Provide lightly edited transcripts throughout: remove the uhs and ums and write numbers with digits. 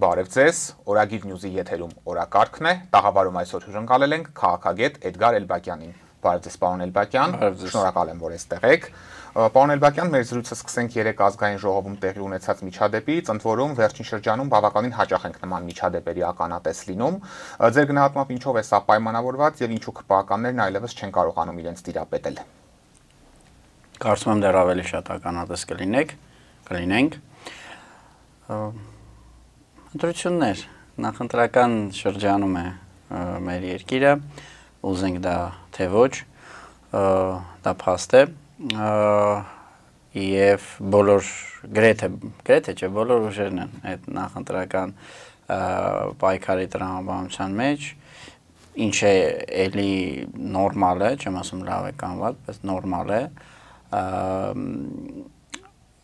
Բարև ձեզ, Օրագիր Նյուզի եթերում օրակարգն է, տաղավարում այսօր հյուրընկալել ենք քաղաքագետ Էդգար Էլբակյանին։ Բարև ձեզ, պարոն Էլբակյան, շնորհակալ եմ, որ այստեղ եք։ Պարոն Էլբակյան, մեր զրույցը սկսենք 3 ազգային ժողովում տեղի ունեցած միջադեպից, ընդ որում վերջին շրջանում բավականին հաճախ ենք նման միջադեպերի ականատես լինում։ Ձեր գնահատմամբ ինչով է սա պայմանավորված եւ ինչու քպականներն այլևս չեն կարողանում իրենց տիրապետել։ Կարծում եմ դեռ ավելի շատ ականատես կլինենք։ Ընտրություններ, նախընտրական շրջանում է մեր երկիրը, ուզենք դա թե ոչ, դա փաստ է, եւ բոլոր գրեթե չէ, բոլոր ուժերն են այդ նախընտրական պայքարի տրամաբանության մեջ, ինչ է էլի նորմալ է, չեմ ասում լավ է կամ վատ, բայց նորմալ է,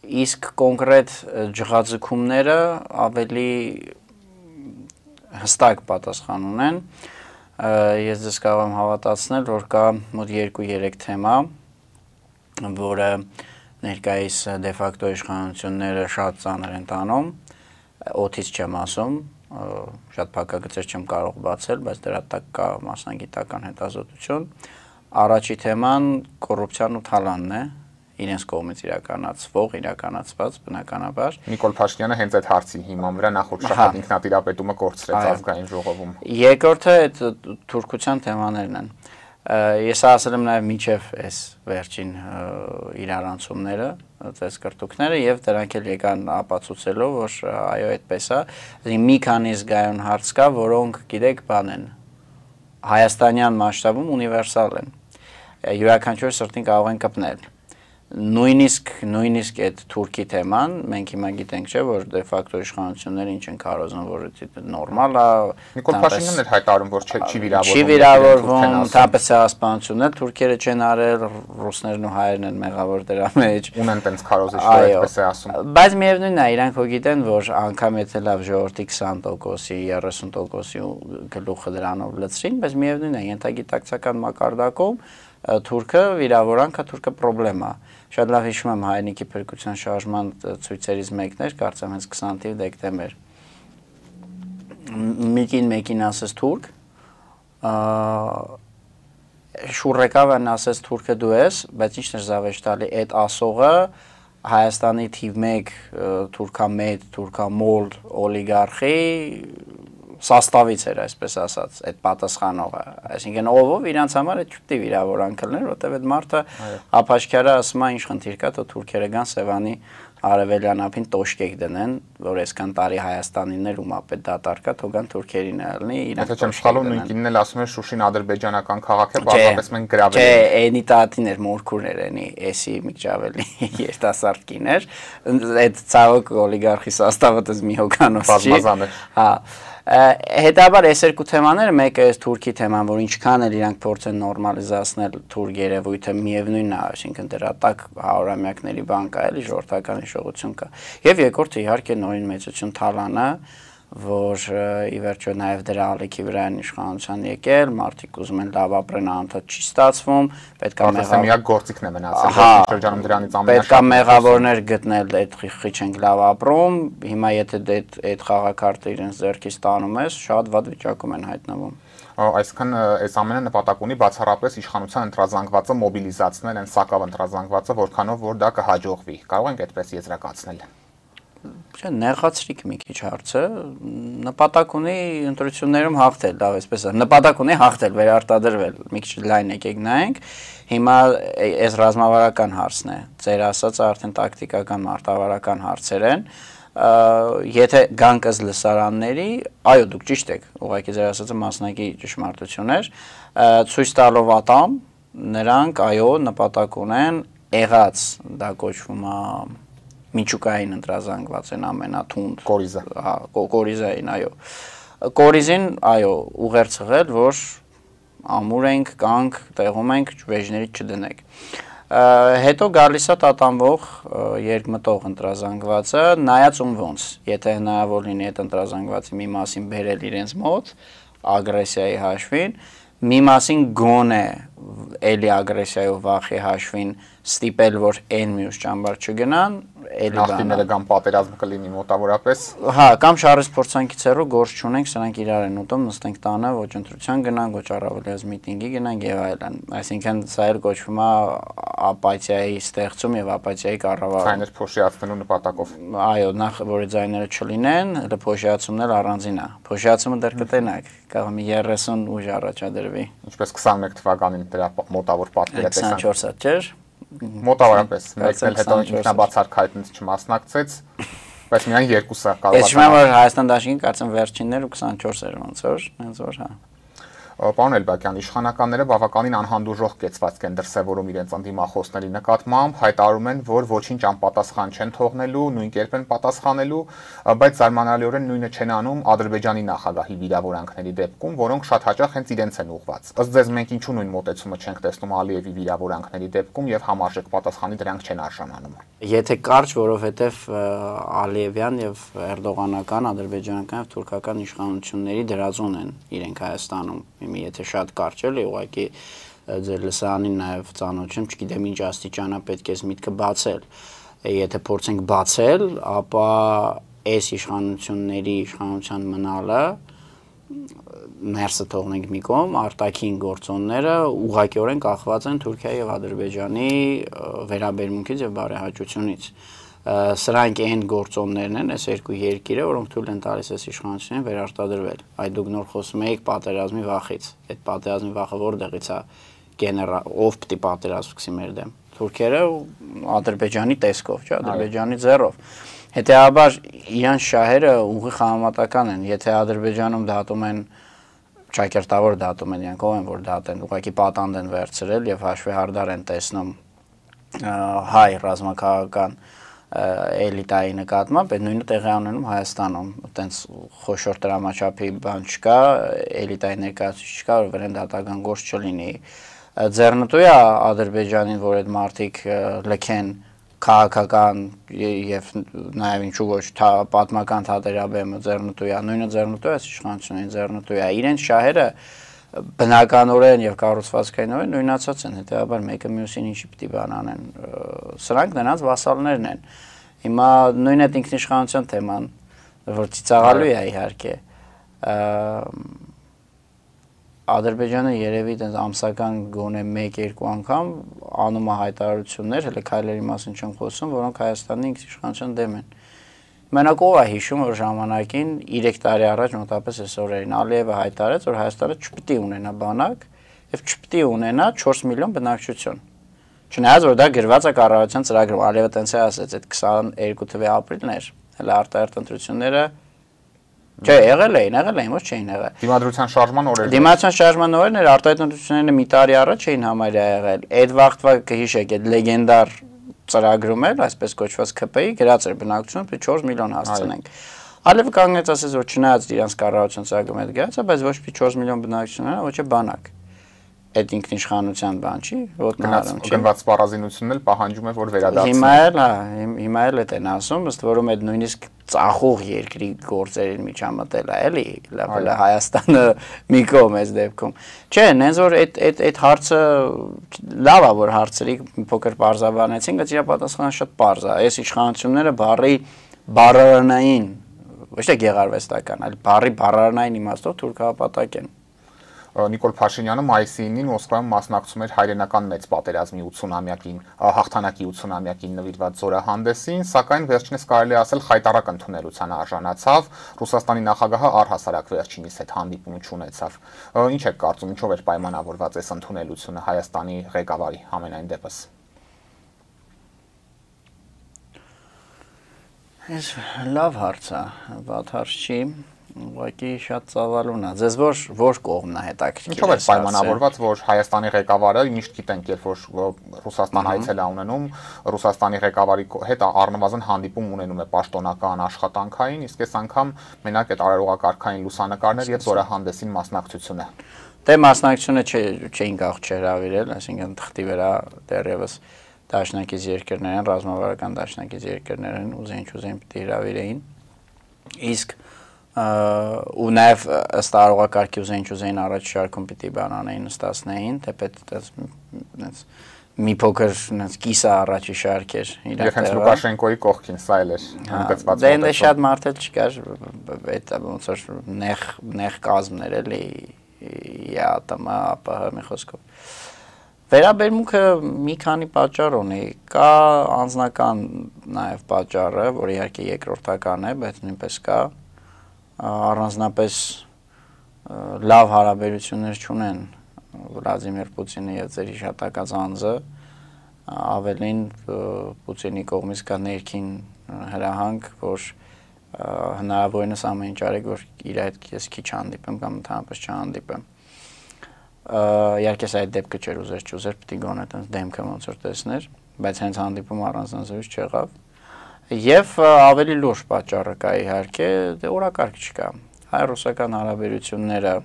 իսկ կոնկրետ ջղաձգումները ավելի հստակ պատասխան ունեն, ես ձեզ կարող եմ հավատացնել, որ կա մոտ 2-3 թեմա, որը ներկայիս դեֆակտո իշխանությունները շատ ծանր են տանում, օդից չեմ ասում, շատ փակագծեր չեմ կարող բացել, բայց դրա տակ կա մասնագիտական հետազոտություն, առաջի թեման կոռուպցիան ու թալանն է, իրենց կողմից իրականացված բնականաբար։ Նիկոլ Փաշինյանը հենց այդ հարցի հիման վրա նախորդ շաբաթ ինքնատիրապետումը կորցրեց ազգային ժողովում։ Երկրորդը այդ թուրքության թեմաներն են։ Ես ասել եմ նաև մինչև այս վերջին իրարանցումները, այս կրտուկները եւ դրանք էլ եկան ապացուցելով, որ այո, այդպես է։ Մի քանի զգայուն հարց կա, որոնք գիտեք բան են։ Հայաստանյան մասշտաբում ունիվերսալ են։ Յուրաքանչյուր սրտին կարող են կպնել։ Նույնիսկ այդ թուրքի թեման, մենք հիմա գիտենք, չէ, որ դե ֆակտո իշխանությունները ինչ են կարոզում, որ դա նորմալ է։ Նիկոլ Փաշինյանն էր հայտարարում, որ չի վիրավորվում, թափ ցեղասպանությունն է, թուրքերը չեն արել, ռուսներն ու հայերն են մեղավոր դրա մեջ։ Ունեն տենց քարոզիչ, որ այդպես է ասում։ Բայց միևնույնն է, իրանք հո գիտեն, որ անգամ եթե լավ ժողովրդի 20%-ի, 30%-ի գլուխը դրանով լցրին, բայց միևնույնն է, ենթագիտակցական մակարդակում թուրքը վիրավորանք է, թուրքը պրոբլեմ է։ Շատ լավ հիշում եմ հայրենիքի փրկության շարժման ցույցերից մեկն էր, կարծեմ հենց 20 դեկտեմբեր։ Մեկին ասես թուրք, շուրեկավն ասես թուրքը դու ես, բայց ինչն էր զավեշտալի, այդ ասողը Հայաստանի թիվ 1 թուրքամետ, թուրքամոլ օլիգարխի սաստավից էր, այսպես ասած, այդ պատասխանողը, այսինքն ով իրանց համար այդ չպետք է վիրավորանք լիներ, որտեղ այդ մարդը ափաշքյարը ասում է ինչ խնդիր կա, թող թուրքերը գան Սևանի արևելյան ափին տոշկեք դնեն, որ այսքան տարի Հայաստանին ում ապետ դատար կա, թող գան թուրքերին լինի, իրանք չեմ սխալվում, նույնքինն էլ ասում են Շուշին ադրբեջանական քաղաք է, բազմապես մենք գրավել ենք։ Չէ, էնի տատին էր, մորքուրներ էնի, էսի միջավելի երիտասարդ կիներ, այդ ցավոք օլիգարխի սաստավը դες մի հոգանոց չի։ Բազմազան է։ Հա։ Հետաբար այս երկու թեմաները, մեկը այս թուրքի թեման, որ ինչքան էլ իրանք փորձեն նորմալիզացնել թուրք երևույթը, միևնույնն է, այսինքն դրա տակ հարյուրամյակների բան կա, էլի ժողովրդական հիշողություն կա։ Եվ երկրորդը իհարկե նորին մեծություն թալանը, որ ի վերջո նաև դրա ալիքի վրա են իշխանության եկել, մարդիկ ուզում են լավ ապրեն, անդադ չի ստացվում, պետք է միակ գործիքն է մնացել շրջանում դրանից ամենաշատը։ Պետք է մեղավորներ գտնել, այդ խիղճի չենք լավ ապրում, հիմա եթե այդ խաղակարտը իրենց ձեռքից տանում ես, շատ վատ վիճակում են հայտնվում։ Այսինքն այս ամենը նպատակ ունի բացառապես իշխանության ընտրազանգվածը մոբիլիզացնել, այն սակավ ընտրազանգվածը, որքանով որ դա կհաջողվի։ Կարող ենք այդպես եզրակացնել։ Չէ, նեղացրիք մի քիչ հարցը, նպատակ ունի ընտրություններում հաղթել, լավ այսպես է, նպատակ ունի հաղթել, վերարտադրվել, մի քիչ լայն եկեք նայենք, հիմա այս ռազմավարական հարցն է, ձեր ասածը արդեն տակտիկական մարտավարական հարցեր են, եթե գանք ըստ լսարանների, այո, դուք ճիշտ եք, ուղղակի ձեր ասածը մասնակի ճշմարտություն էր, ցույց տալով ատամ, նրանք այո, նպատակ ունեն եղած, դա կոչվում է Միջուկային ընտրազանգված են ամենաթունդ կորիզը, կորիզային, այո, կորիզին, այո, ուղերձղել, որ ամուր ենք, կանք, տեղում ենք, վեժներից չդնեք։ Հետո գալիս է տատանվող երկմտող ընտրազանգվածը, նայած ոնց, եթե հնարավոր լինի այդ ընտրազանգվածի մի մասին բերել իրենց մոտ, ագրեսիայի հաշվին, մի մասին գոնե էլի ագրեսիայով վախի հաշվին ստիպել, որ այն մյուս ճամբար չգնան, էլի նախկինները կամ պատերազմ կլինի մոտավորապես։ Հա, կամ շարժ փորձանքից հեռու գործ չունենք, սրանք իրար են ուտում, նստենք տանը, ոչ ընտրության գնանք, ոչ առավելյաց միտինգի գնանք եւ այլն։ Այսինքն սա էլ կոչվում է ապաթիայի ստեղծում եւ ապաթիայի կառավարում։ Ձայներ փոշիացնելու նպատակով։ Այո, նախ որ ձայները չլինեն, դա փոշիացումն էլ առանձին է։ Փոշիացումը դեռ կտենակ, կարող մի 30 ուժ առաջադրվի։ Ինչպես 21 թվականին դրա մոտավոր պատկերը տեսանք։ 24-ը չէր։ Մոտավորապես, մեկն էլ հետո ինքնաբացարկայից չմասնակցեց, բայց միայն երկուսը կարող է։ Ես չեմ որ Հայաստան դաշինքի կարծեմ վերջինները 24 էր ոնց որ, հենց որ հա։ Պարոն Էլբակյան, իշխանականները բավականին անհանդուրժող կեցվածք են դրսևորում իրենց ընդդիմախոսների նկատմամբ, հայտարարում են, որ ոչինչ անպատասխան չեն թողնելու, նույն կերպ են պատասխանելու, բայց զարմանալիորեն նույնը չեն անում Ադրբեջանի նախագահի վիրավորանքների դեպքում, որոնք շատ հաճախ հենց իրենց են ուղղված։ Ըստ ձեզ մենք ինչու նույն մոտեցումը չենք տեսնում Ալիևի վիրավորանքների դեպքում եւ համարժեք պատասխանի դրանք չեն արժանանում։ Եթե կարճ, որովհետեւ Ալիևյան եւ Էրդողանական, ադրբեջանական եւ թուրքական իշխանությունների դրածուն են իրենք Հայաստանում։ Եթե շատ կարճ էլի ուղղակի ձեր լսարանին նաև ծանոթ չեմ, չգիտեմ ինչ աստիճանա պետք է միտքը բացել։ Եթե փորձենք բացել, ապա այս իշխանության մնալը ներսը թողնենք մի կողմ, արտաքին գործոնները ուղղակիորեն կախված են Թուրքիայի եւ Ադրբեջանի վերաբերմունքից եւ բարեհաճությունից։ Սրանք այն գործոններն են, այս երկու երկիրը, որոնք թույլ են տալիս այս իշխանություններին վերարտադրվել։ Այդ դուք նոր խոսում եք պատերազմի վախից։ Այդ պատերազմի վախը որտեղից է ով պիտի պատերազմ սկսի մեր դեմ։ Թուրքերը Ադրբեջանի տեսքով, չէ՞, Ադրբեջանի ձեռով։ Հետեւաբար իրանց շահերը ուղիղ համեմատական են։ Եթե Ադրբեջանում դատում են ճակերտավոր դատում են, իրանք ով են որ դատեն, ուղղակի պատանդ են վերցրել եւ հաշվի հարդար են տեսնում հայ ռազմաքաղաքական էլիտայի նկատմամբ, այդ նույնը տեղի ունենում Հայաստանում, այտենց խոշոր դրամաչափի բան չկա, էլիտայի ներկայացուցիչ չկա, որ վրան դատական գործ չլինի։ Ձեռնտու է Ադրբեջանին, որ այդ մարդիկ լքեն քաղաքական եւ նաեւ ինչու ոչ պատմական թատերաբեմը ձեռնտու է, նույնը ձեռնտու է իշխանություններին ձեռնտու է։ Իրենց շահերը բնականորեն եւ կառուցվածքայինորեն նույնացած են, հետեւաբար մեկը մյուսին ինչի պիտի բան անեն։ Սրանք նրանց վասալներն են։ Հիմա նույն այդ ինքնիշխանության թեման, որ ծիծաղալու է իհարկե։ Ադրբեջանը երևի այդպես ամսական գոնե 1-2 անգամ անում է հայտարարություններ, հələ քայլերի մասին չեմ խոսում, որոնք Հայաստանի ինքնիշխանության դեմ են։ Մենակ ով է հիշում, որ ժամանակին 3 տարի առաջ մոտավորապես այս օրերին Ալիևը հայտարարեց, որ Հայաստանը չպիտի ունենա բանակ եւ չպիտի ունենա 4 միլիոն բնակչություն։ Չնայած որ դա գրված է կառավարության ծրագրում, Ալիևը տենց է ասեց, այդ 22 թվականի ապրիլն էր, հələ արտահերտ ընտրությունները չէ, եղել էին, ոչ չէին եղել։ Դիմադրության շարժման օրերն։ Դիմադրության շարժման օրերն էր, արտահերտ ընտրությունները մի տարի առաջ էին համարյա եղել։ Այդ վաղտվա կհիշեք, այդ լեգենդար ծրագրում էր, այսպես կոչված ԿՊ-ի գրած էր բնակչությունը 4 միլիոն հասցնենք։ Ալիևը կանգնեց ասեց, որ չնայած իրանց կառավարության ծրագրում այդ գրած է, բայց ոչ մի 4 միլիոն բնակչություն ունենա, ոչ է բանակ։ Այդ ինքնիշխանության բան չի, ոտնահարում չի։ Գնված սպառազինությունն էլ պահանջում է, որ վերադարձվի։ Հիմա էլ այդ են ասում, ըստ որում այդ նույնիսկ ծախող երկրի գործերին միջամտել է, էլի, Հայաստանը մի կողմ այս դեպքում։ Չէ, նենց որ այդ հարցը լավ է, որ հարցերի փոքր բարձրաբանեցին, բայց իր պատասխանը շատ բարձր է։ Այս իշխանությունները բառարանային, ոչ թե գեղարվեստական, այլ բառարանային իմաստով թուրքահապատակ են։ Նիկոլ Փաշինյանը մայիսի 9-ին Մոսկվայում մասնակցում էր հայրենական մեծ պատերազմի 80-ամյակին, հաղթանակի 80-ամյակին նվիրված զորահանդեսին, սակայն վերջինս կարելի ասել խայտառակ ընդունելության արժանացավ, Ռուսաստանի նախագահը առհասարակ վերջինիս հետ հանդիպում չունեցավ։ Ինչ եք կարծում, ինչով էր պայմանավորված այս ընդունելությունը Հայաստանի ղեկավարի համենայն դեպս։ Այս լավ հարց է, վատ հարց չի։ Ուղղակի շատ ծավալուն է։ Ձեզ որ կողմն է հետաքրքիր։ Ինչով է պայմանավորված, որ Հայաստանի ղեկավարը, միշտ գիտենք, երբ որ Ռուսաստան այցել է ունենում, Ռուսաստանի ղեկավարի հետ առնվազն հանդիպում ունենում է պաշտոնական աշխատանքային, իսկ այս անգամ մենակ այդ արարողակարգային լուսանկարներ եւ զորահանդեսին մասնակցությունը։ Դե մասնակցությունը չէին գաղ չհրավիրել, այսինքն թղթի վրա դեռևս դաշնակից երկրներ են, ռազմավարական դաշնակից երկրներ են, ուզեն պիտի հրավիրեին։ Իսկ ու նաև ըստ արարողակարգի ուզեն առաջ շարքում պիտի բան անեին նստացնեին, թեպետ այդպես մի փոքր կիսա առաջի շարք էր իր եւ հենց Լուկաշենկոյի կողքին սա էլ էր ընդգծված դե այնտեղ շատ մարդ էլ չկար այդ ոնց որ նեղ կազմներ էլի ԵԱՏՄ ԱՊՀ մի խոսքով վերաբերմունքը մի քանի պատճառ ունի կա անձնական նաեւ պատճառը որ իհարկե երկրորդական է բայց նույնպես կա առանձնապես լավ հարաբերություններ չունեն Վլադիմիր Պուտինը եւ ձեր հիշատակած անձը ավելին Պուտինի կողմից կա ներքին հրահանգ որ հնարավորինս ամեն ինչ արեք որ իր այդ ես քիչ հանդիպեմ կամ ընդհանրապես չհանդիպեմ իհարկե այդ դեպքը չէր ուզեր պիտի գոնե այդպես դեմքը ոնց որ տեսներ բայց հենց հանդիպում առանձնազրույց չեղավ եւ ավելի լուրջ պատճառը կա իհարկե դե օրակարգ չկա հայ-ռուսական հարաբերությունները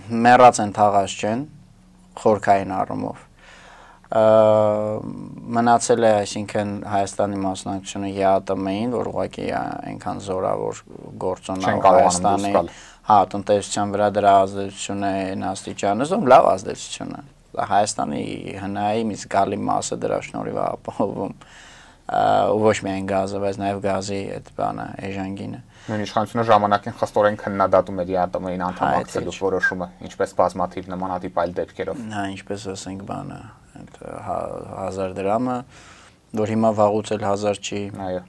մեռած են թաղած չեն խորքային առումով մնացել է այսինքն Հայաստանի մասնակցությունը ԵԱՏՄ-ին որ ուղղակի այնքան զորավոր գործոնով Հայաստանի հա տնտեսության վրա դրա ազդեցությունը այն աստիճանը զոհ լավ ազդեցություն է Հայաստանի հնայի մի զգալի մասը դրա շնորհիվ ապահովում ու ոչ միայն գազը բայց նաև գազի այդ բանը էժանգինը Նույն իշխանությունը ժամանակին խստորեն քննադատում էր ԵԱՏՄ-ին անդամակցելու որոշումը, ինչպես բազմաթիվ նմանատիպ այլ դեպքերով։ Հա, ինչպես ասենք բանը, այդ 1000 դրամը, որ հիմա վաղուց էլ 1000 չի։ Այո։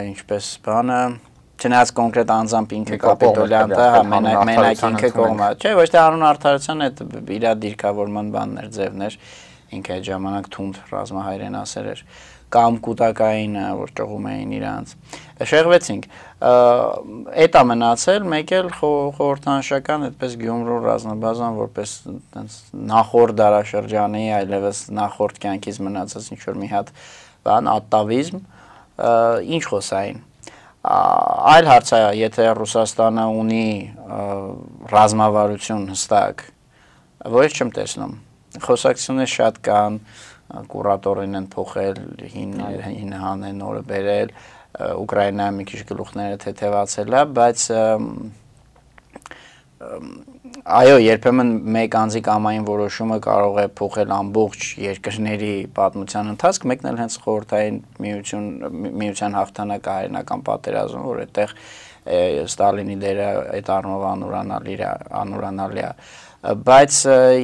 Ինչպես բանը, չնայած կոնկրետ անձամբ ինքը կապիտոլյանտը, հա, մենակ ինքը կողմա։ Չէ, ոչ թե Արոն Արդարացյանը այդ իր դիրքավորման բաններ, ձևներ, ինքը այդ ժամանակ թունդ ռազմահայրենասեր էր։ Կամ կուտակային որ ճողում էին իրանց շեղվեցինք այդ ամենացել մեկ էլ խորհրդանշական այդպես Գյումրու ռազմաբազան որպես նախորդ դարաշրջանի այլևս նախորդ կյանքից մնացած ինչ որ մի հատ բան ատտավիզմ ինչ խոսային այլ հարց է եթե Ռուսաստանը ունի ռազմավարություն հստակ ոչ չեմ տեսնում խոսակցություններ շատ կան կուրատորին են փոխել, հին հանեն նորը բերել, Ուկրաինա մի քիչ գլուխները թեթևացել է, բայց այո, երբեմն մեկ անձի կամային որոշումը կարող է փոխել ամբողջ երկրների պատմության ընթացք, մեկն էլ հենց խորհրդային միության հաղթանակը հայրենական պատերազմ, որ այդտեղ Ստալինի դերը այդ առումով անուրանալի է բայց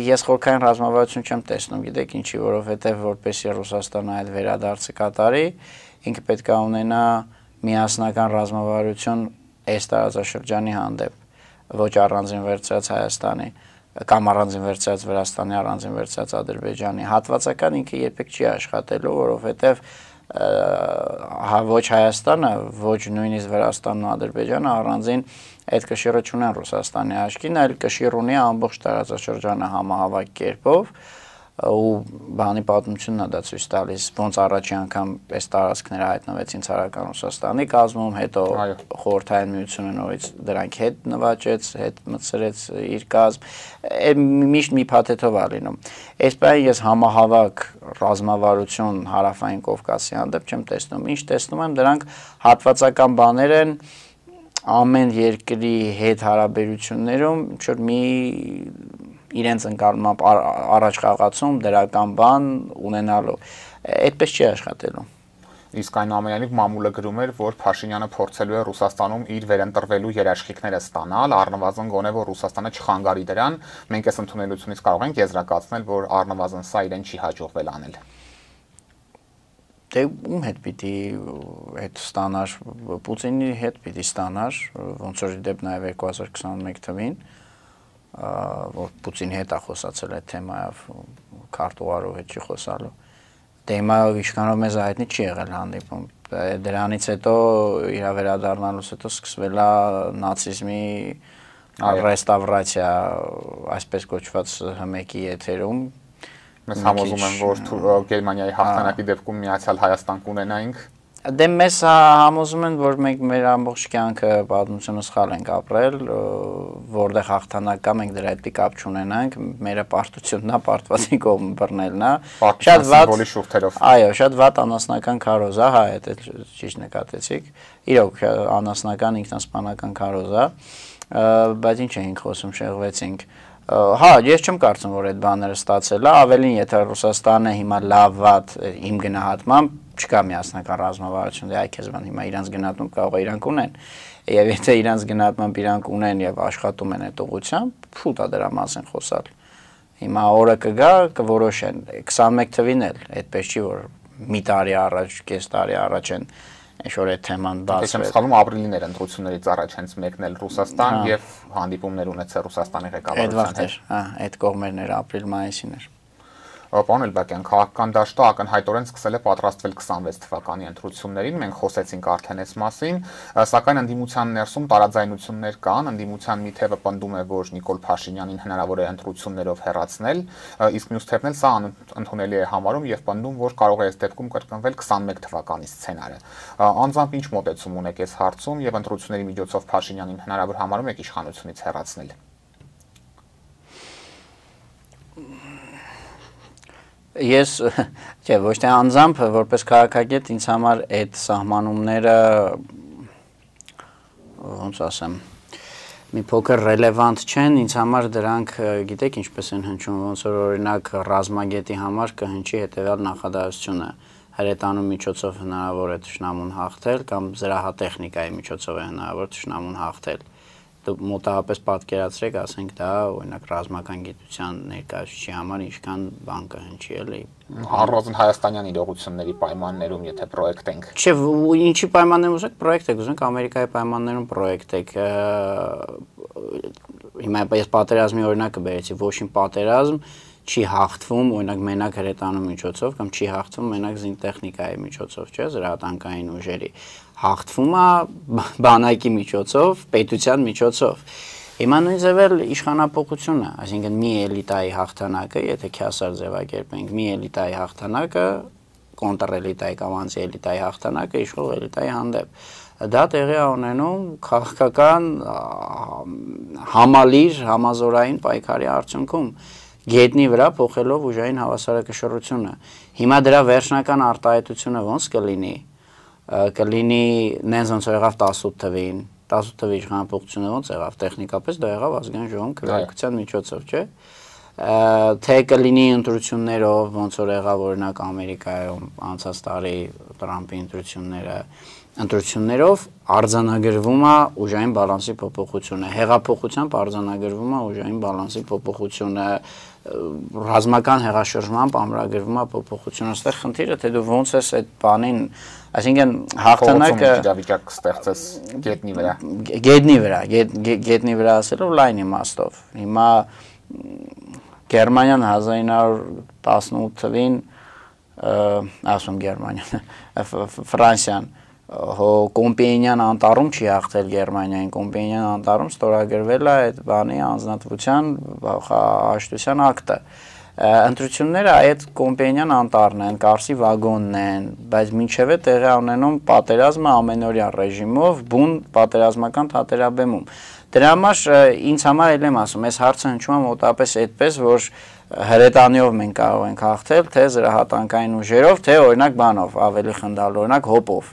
ես խորհրդային ռազմավարություն չեմ տեսնում, գիտեք ինչի, որովհետև որպեսզի Ռուսաստանը այդ վերադարձը կատարի, ինքը պետք է ունենա միասնական ռազմավարություն այս տարածաշրջանի հանդեպ, ոչ առանձին վերցրած Հայաստանի, կամ առանձին վերցրած Վրաստանի, առանձին վերցրած Ադրբեջանի, հատվածական ինքը երբեք չի աշխատելու, որովհետև ոչ Հայաստանը, ոչ նույնիսկ Վրաստանն ու Ադրբեջանը առանձին այդ կշիռը չունեն Ռուսաստանի աչքին, այլ կշիռ ունի ամբողջ տարածաշրջանը համահավաք կերպով ու բանի պատմությունն է դա ցույց տալիս, ոնց առաջի անգամ այս տարածքները հայտնվեցին ցարական Ռուսաստանի կազմում, հետո խորհրդային միությունը նորից դրանք հետ նվաճեց, հետ մտցրեց իր կազմ, միշտ մի փաթեթով է լինում։ Այս բանը ես համահավաք ռազմավարություն հարավային Կովկասի հանդեպ չեմ տեսնում, ինչ տեսնում եմ դրանք հատվածական բաներ են ամեն երկրի հետ հարաբերություններում ինչ որ մի իրենց ընկալմամբ առաջ խաղացում դրական բան ունենալու այդպես չի աշխատելու Իսկ այնուամենայնիվ մամուլը գրում էր որ Փաշինյանը փորձելու է Ռուսաստանում իր վերընտրվելու երաշխիքները ստանալ առնվազն գոնե որ Ռուսաստանը չխանգարի դրան մենք այս ընդունելությունից կարող ենք եզրակացնել որ առնվազն սա իրեն չի հաջողվել անել Դե ում հետ պիտի հետ ստանար Պուտինի հետ պիտի ստանար ոնց որ դեպ նաև 2021 թվին որ Պուտինի հետ է խոսացել այդ թեմայով քարտուղարով հետ չի խոսալու դե հիմա իշխանով մեզ հայտնի չի եղել հանդիպում դրանից հետո իր վերադառնալուց հետո սկսվել է նացիզմի ռեստավրացիա այսպես կոչված հմեկի եթերում Mēs համոզում եմ, որ Գերմանիայի հաղթանակի դեպքում միացյալ Հայաստան կունենայինք։ Դե մեզ համոզում են, որ մենք մեր ամբողջ կյանքը պատմությունը սխալ ենք ապրել, որտեղ հաղթանակ կա, մենք դրա հետ կապ չունենանք, մեր պարտությունն է պարտվածի կողմը բռնելն է։ Շատ վատ շուրթերով։ Այո, շատ վատ անասնական քարոզ է, հա, այդ ճիշտ նկատեցիք։ Իրոք անասնական ինքնասպանական քարոզ է, բայց ինչ էինք խոսում, շեղվեցինք Հա, ես չեմ կարծում, որ այդ բաները ստացել է, ավելին եթե Ռուսաստանը հիմա լավ վատ իմ գնահատմամբ չկա միասնական ռազմավարություն, դե այ քեզ բան հիմա իրանց գնահատում կարող է իրանք ունեն, եւ եթե իրանց գնահատմամբ իրանք ունեն եւ աշխատում են այդ ուղղությամբ, շուտ է դրա մասին խոսալ։ Հիմա օրը կգա, կորոշեն 21 թվին էլ, այդպես չի որ մի տարի առաջ, կես տարի առաջ են ինչ-որ այդ թեման բացվել։ Ես սխալվում ապրիլին էր ընտրություններից առաջ հենց մեկնել Ռուսաստան եւ հանդիպումներ ունեցել Ռուսաստանի ղեկավարության հետ։ Հա, այդ կողմերն էր ապրիլ-մայիսին էր։ Պարոն Էլբակյան, քաղաքական դաշտը ակնհայտորեն սկսել է պատրաստվել 26 թվականի ընտրություններին, մենք խոսեցինք արդեն այս մասին, սակայն ընդդիմության ներսում տարաձայնություններ կան, ընդդիմության մի թևը պնդում է, որ Նիկոլ Փաշինյանին հնարավոր է ընտրություններով հեռացնել, իսկ մյուս թևն էլ սա ընդունելի է համարում եւ պնդում, որ կարող է այս դեպքում կրկնվել 21 թվականի սցենարը։ Անձամբ ինչ մոտեցում ունեք այս հարցում եւ ընտրությունների միջոցով Փաշինյանին հնարավոր համարում եք իշխանությունից հեռացնել։ Ես չէ, ոչ թե անձամբ որպես քաղաքագետ ինձ համար այդ սահմանումները ոնց ասեմ մի փոքր ռելևանտ չեն, ինձ համար դրանք գիտեք ինչպես են հնչում, ոնց որ օրինակ ռազմագետի համար կհնչի հետեւյալ նախադասությունը հրետանու միջոցով հնարավոր է թշնամուն հաղթել կամ զրահատեխնիկայի միջոցով է հնարավոր թշնամուն հաղթել։ Մոտավորապես պատկերացրեք, ասենք դա օրինակ ռազմական գիտության ներկայացուցիչի համար ինչքան բան կհնչի էլի։ Առանձին հայաստանյան իրողությունների պայմաններում, եթե պրոյեկտ ենք։ Չէ, ինչի պայմաններում ուզենք պրոյեկտ եք, ուզենք Ամերիկայի պայմաններում պրոյեկտ եք։ Հիմա ես պատերազմի օրինակը բերեցի, ոչ իմ պատերազմ չի հաղթվում օրինակ մենակ հրետանու միջոցով կամ չի հաղթվում մենակ զինտեխնիկայի միջոցով, չէ, զրահատանկային ուժերի հաղթվում է բանակի միջոցով, պետության միջոցով։ Հիմա նույն ձևել իշխանապողությունը, այսինքն մի էլիտայի հաղթանակը, եթե քյասար ձևակերպենք, մի էլիտայի հաղթանակը, կոնտրէլիտայի կամ անտիէլիտայի հաղթանակը իշխող էլիտայի հանդեպ։ Դա տեղի է ունենում քաղաքական համալիր, համազորային պայքարի արդյունքում գետնի վրա փոխելով ուժային հավասարակշռությունը։ Հիմա դրա վերջնական արտահայտությունը ոնց կլինի։ Կլինի նենց ոնց եղավ 18 թվին, 18 թվի իշխանապողությունը ոնց եղավ, տեխնիկապես դա եղավ ազգային ժողովում քվեարկության միջոցով, չէ։ Թե կլինի ընտրություններով, ոնց որ եղավ օրինակ Ամերիկայում անցած տարի Տրամպի ընտրություններով արձանագրվում է ուժային բալանսի փոփոխությունը, հեղափոխությամբ արձանագրվում է ուժային բալանսի փոփոխությունը, ռազմական հեղաշրջմամբ ամրագրվում է փոփոխությունը, այստեղ խնդիրը թե դու ոնց ես այդ բանին, այսինքն հաղթանակը իրավիճակ ստեղծես գետնի վրա ասելով լայն իմաստով։ Հիմա Գերմանիան 1918 թվին, ասում Գերմանիան, Ֆրանսիան Կոմպենյան անտառում չի հաղթել Գերմանիային, Կոմպենյան անտառում ստորագրվել է այդ բանի անձնատվության հաշտության ակտը։ Ընտրությունները այդ Կոմպենյան անտառն են, Կարսի վագոնն են, բայց մինչև է տեղի ունենում պատերազմը ամենօրյա ռեժիմով, բուն պատերազմական թատերաբեմում։ Դրա համար ինձ համար էլ եմ ասում, այս հարցը հնչում է մոտավորապես այդպես, որ հրետանիով մենք կարող ենք հաղթել, թե զրահատանկային ուժերով, թե օրինակ բանով, ավելի խնդալ, օրինակ հոպով։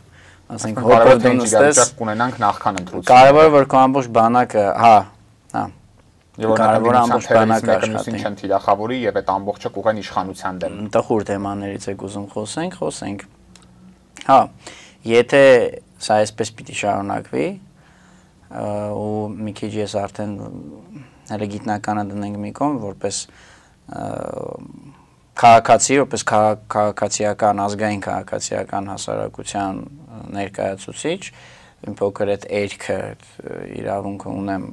Ասենք հոպով դու նստես կունենանք նախքան ընտրություն։ Կարևորը որ քո ամբողջ բանակը, հա։ Եվ կարևորը ամբողջ բանակը աշխատի չեն թիրախավորի եւ այդ ամբողջը կուղեն իշխանության դեմ։ Տխուր թեմաներից եք ուզում խոսենք։ Հա, եթե սա այսպես պիտի շարունակվի, ու մի քիչ ես արդեն հələ գիտնականը դնենք մի կողմ, որպես քաղաքացի, որպես քաղաքացիական, ազգային քաղաքացիական հասարակության ներկայացուցիչ, իմ փոքր այդ երգը իրավունքը ունեմ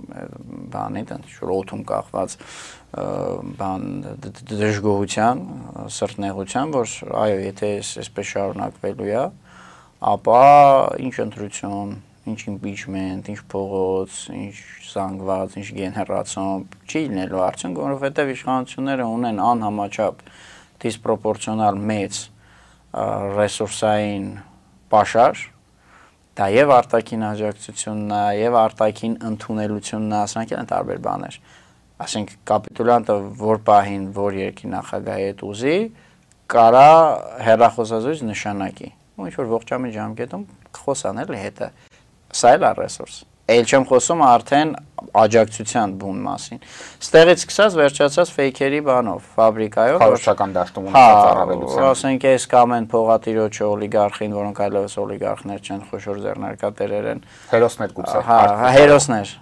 բանի, ինչ-որ օդում կախված բան դժգոհության, սրտնեղության, որ այո, եթե այսպես շարունակվելու է, ապա ինչ ընտրություն, ինչ impeachment, ինչ փողոց, ինչ զանգված, ինչ գեներացիոն չի լինելու արդյունք, որովհետև իշխանությունները ունեն անհամաչափ դիսպրոպորցիոնալ մեծ ռեսուրսային պաշար, դա եւ արտաքին աջակցությունն է, եւ արտաքին ընդունելությունն է, ասենք են տարբեր բաներ։ Ասենք կապիտուլյանտը որ պահին որ երկրի նախագահի հետ ուզի, կարա հեռախոսազույց նշանակի։ Ու ինչ որ ողջամիտ ժամկետում խոսան էլի հետը։ Սա էլ է ռեսուրս։ Էլ չեմ խոսում արդեն աջակցության բուն մասին։ Ստեղից սկսած վերջացած ֆեյքերի բանով, ֆաբրիկայով, քարոշչական դաշտում ունեցած առավելության։ Ասենք այս կամ այն փողատիրոջը օլիգարխին, որոնք այլևս օլիգարխներ չեն, խոշոր ձեռնարկատերեր են։ Հերոսներ գուցե։ Հերոսներ,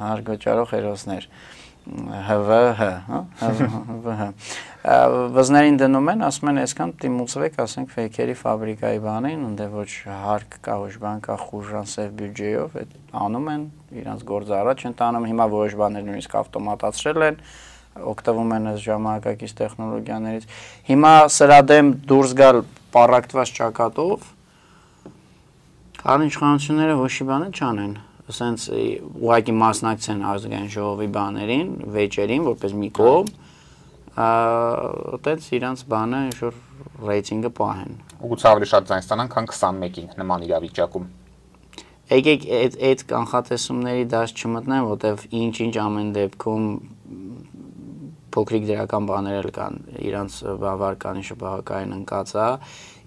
հարգոճարող հերոսներ։ ՀՎՀ, վզներին դնում են, ասում են այսքան դիմուցվեք, ասենք ֆեյքերի ֆաբրիկայի բանին, ընդ ոչ հարկ կա, ոչ բան կա, խուժան սև բյուջեով, այդ անում են, իրանց գործը առաջ են տանում, հիմա որոշ բաներ նույնիսկ ավտոմատացրել են, օգտվում են այս ժամանակակից տեխնոլոգիաներից։ Հիմա սրա դեմ դուրս գալ պառակտված ճակատով, կան իշխանությունները ոչի բանը չանեն։ Սենց ուղղակի մասնակցեն ազգային ժողովի բաներին, վեճերին, որպես մի կողմ, այդպես իրանց բանը ինչ-որ ռեյտինգը պահեն։ Ուղղակի ավելի շատ ձայն ստանան, քան 21-ին նման իրավիճակում։ Եկեք այդ կանխատեսումների դաշտ չմտնեն, որտեվ ինչ-ինչ ամեն դեպքում փոքրիկ դրական բաներ էլ կան, իրանց բավարարանի շփահակային ընկածա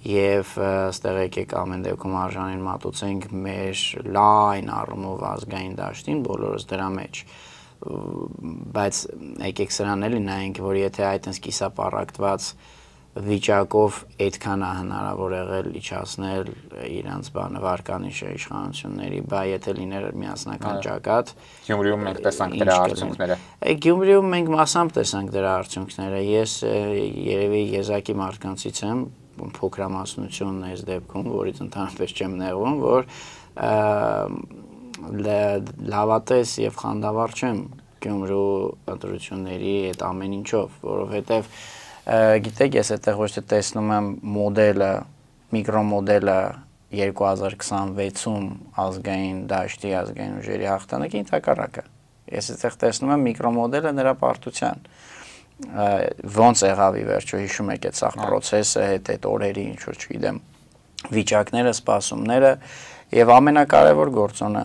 եւ այստեղ եկեք ամեն դեպքում արժանին մատուցենք մեր լայն առումով ազգային դաշտին բոլորս դրա մեջ, բայց եկեք սրան էլի նայենք, որ եթե այդպես կիսապառակտված վիճակով այդքան է հնարավոր եղել իջացնել իրանց բանը վարկանիշը իշխանությունների, բա եթե լիներ միասնական ճակատ, Գյումրիում մենք տեսանք դրա արդյունքները։ Գյումրիում մենք մասամբ տեսանք դրա արդյունքները։ Ես երևի եզակի մարդկանցից եմ, փոքրամասնությունն է այս դեպքում, որից ընդհանրապես չեմ նեղվում, որ լավատես եւ խանդավառ չեմ Գյումրու ընտրությունների այդ ամեն ինչով, որովհետեւ գիտեք, ես այդտեղ ոչ թե տեսնում եմ մոդելը, միկրոմոդելը 2026-ում ազգային դաշտի, ազգային ուժերի հաղթանակի ընդհակառակը։ Ես այդտեղ տեսնում եմ միկրոմոդելը նրա պարտության։ Ոնց եղավ ի վերջո, հիշում եք այդ սաղ պրոցեսը, այդ օրերի, ինչ որ չգիտեմ, վիճակները, սպասումները եւ ամենակարևոր գործոնը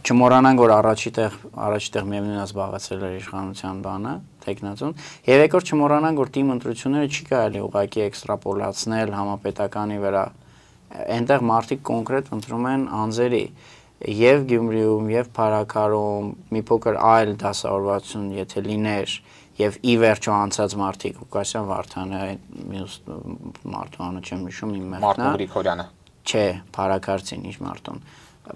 չմոռանանք, որ առաջի տեղ միևնույն զբաղեցրել էր իշխանության բանը, տեխնացուն, եւ երկրորդ չմոռանանք, որ թիմ ընտրությունները չի կարելի ուղղակի էքստրապոլացնել համապետականի վրա։ Այնտեղ մարդիկ կոնկրետ ընտրում են անձերի եւ Գյումրիում եւ Փարաքարում մի փոքր այլ դասավորվածություն եթե լիներ եւ ի վերջո անցած մարդիկ Ղուկասյան Վարդանը մյուս մարդուանը չեմ հիշում իմ մեղքն Մարտուն Գրիգորյանը չէ Փարաքարցին ինչ մարդուն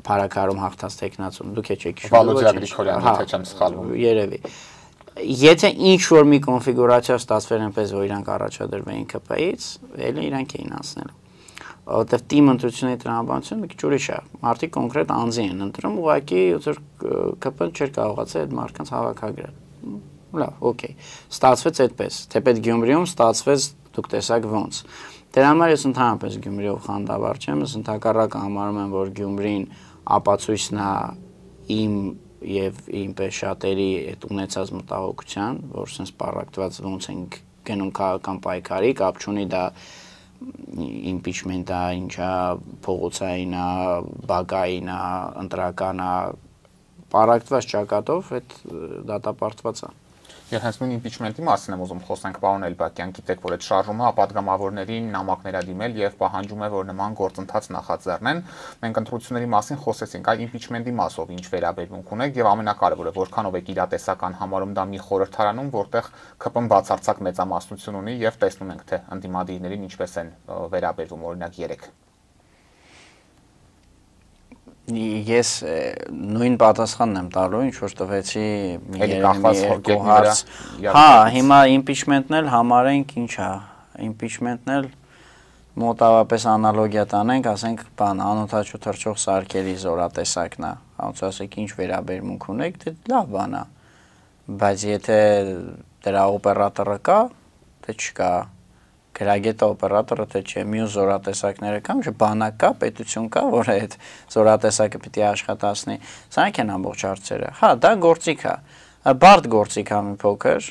Փարաքարում հաղթած տեխնացուն դուք եք հիշում Վալոդիա Գրիգորյանը եթե չեմ սխալվում երևի եթե ինչ որ մի կոնֆիգուրացիա ստացվեր այնպես որ իրանք առաջադրվեին ԿՊ-ից ելի իրանք էին անցնել որտեվ թիմ ընտրությունների տրամաբանությունը մի քիչ ուրիշ է մարդիկ կոնկրետ անձի են ընտրում ուղղակի ուցր ԿՊ-ն չէր կարողացել այդ մարդկանց հավաքագրել լավ օքեյ ստացվեց այդպես թեպետ Գյումրիում ստացվեց դուք տեսաք ոնց դրա համար ես ընդհանրապես Գյումրիով խանդավառ չեմ ես ընդհակառակը համարում եմ որ Գյումրին ապացույցն է իմ եւ ինպես շատերի այդ ունեցած մտահոգության որ sense պարակտված ոնց ենք գնում քաղաքական պայքարի կապ չունի դա impeachment-ա, ինչա փողոցային է, բակային է, ընտրական է, պարակտված ճակատով այդ դատապարտված է։ Եվ հենց նույն impeachment-ի մասին եմ ուզում խոսենք, պարոն Էլբակյան, գիտեք, որ այդ շարժումը ապատգամավորներին նամակներ է դիմել եւ պահանջում է, որ նման գործընթաց նախաձեռնեն։ Մենք ընտրությունների մասին խոսեցինք, այ impeachment-ի մասով ինչ վերաբերմունք ունեք եւ ամենակարևորը, որքանով եք իրատեսական համարում դա մի խորհրդարանում, որտեղ ԿՊ-ն բացարձակ մեծամասնություն ունի եւ տեսնում ենք, թե ընդդիմադիրներին ինչպես են վերաբերվում, օրինակ 3 Ես նույն պատասխանն եմ տալու, ինչ որ տվեցի հարց։ Հա, հիմա impeachment-ն էլ համարենք ինչ է, impeachment-ն էլ մոտավորապես անալոգիա տանենք, ասենք, բան, անօթաչու թռչող սարքերի զորատեսակն է, ոնց ասեք, ինչ վերաբերմունք ունեք, դե լավ բան է, բայց եթե դրա օպերատորը կա, դե չկա գրագետը օպերատորը թե չէ մյուս զորատեսակները կան չէ բանակ կա պետություն կա որ այդ զորատեսակը պիտի աշխատացնի սրանք են ամբողջ հարցերը հա դա գործիք է բարդ գործիք է մի փոքր